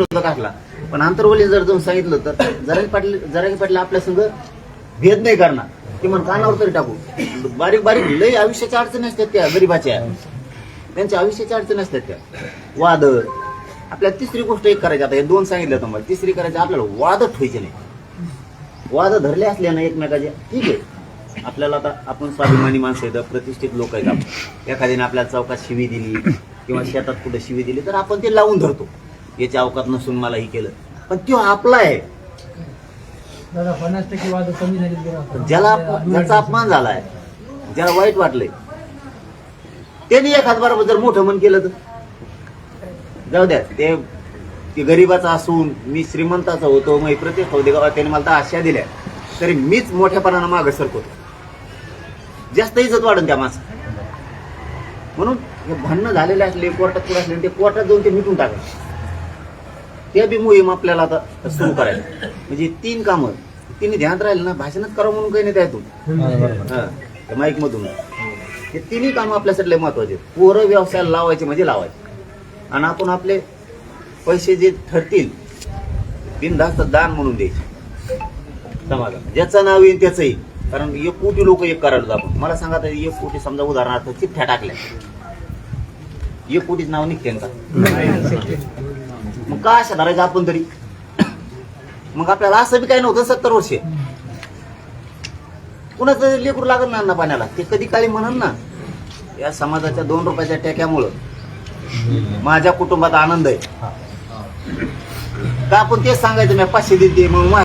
टाकला. पण आंतरवली जर जाऊन सांगितलं तर जरांगे पाटील आपल्या संघ भेद नाही करणार. ते म्हणून कानावर तरी टाकू. बारीक बारीक लई आयुष्याच्या अडचणी असतात त्या गरीबाच्या, त्यांच्या आयुष्याच्या अडचणी असतात त्या. वाद आपल्याला तिसरी गोष्ट एक करायची. आता हे दोन सांगितलं तुम्हाला, तिसरी करायची आपल्याला वाद ठेवायचे नाही. वाद धरले असले ना एकमेकाचे ठीक आहे. आपल्याला आता आपण स्वाभिमानी माणसं आहेत, प्रतिष्ठित लोक आहेत. आपण एखाद्याने आपल्याला चौकात शिवी दिली किंवा शेतात कुठे शिवी दिली तर आपण ते लावून धरतो. याच्या अवकात नसून मला हे केलं, पण तो आपला आहे. ज्याला ज्याचा अपमान झालाय, ज्याला वाईट वाटलंय, त्यांनी एखाद बरोबर जर मोठं मन केलं तर जाऊ द्या. ते गरीबाचा असून मी श्रीमंताचा होतो, मग प्रतिष्ठा होते गावात, त्याने मला आशा दिल्या तरी मीच मोठ्यापणानं मागं सरकतो. जास्त इज्जत वाढून त्या माणसात. म्हणून हे भांडणं झालेले असले, कोर्टात पुढे असले, ते कोर्टात जाऊन ते मिटून टाकायचे. ते बी मोहीम आपल्याला आता सुरू करायला. म्हणजे तीन कामं तिने ध्यानात राहिलं ना, भाषणच करावं म्हणून काही नाही त्यातून माईक मधून. हे तिन्ही कामं आपल्यासाठी लय महत्वाचे. पोरं व्यवसायाला लावायचे म्हणजे लावायचे, आणि आपण आपले पैसे जे ठरतील बिनधास्त दान म्हणून द्यायचे समाजाला. ज्याचं नाव येईल त्याचं येईल. कारण 1 कोटी लोक एक करायला आपण. मला सांगा तर 1 कोटी समजा उदाहरणार्थ चिठ्ठ्या टाकल्या, 1 कोटीच नाव निघते का? मग का अशा धरायचं आपण तरी? मग आपल्याला असं बी काही नव्हतं 70 वर्षे. कुणाचं लेकरू लागत ना पाण्याला, ते कधी काळी म्हणन ना, या समाजाच्या 2 रुपयाच्या टेक्यामुळं माझ्या कुटुंबात आनंद आहे का? आपण तेच सांगायचं मी 500 देते मग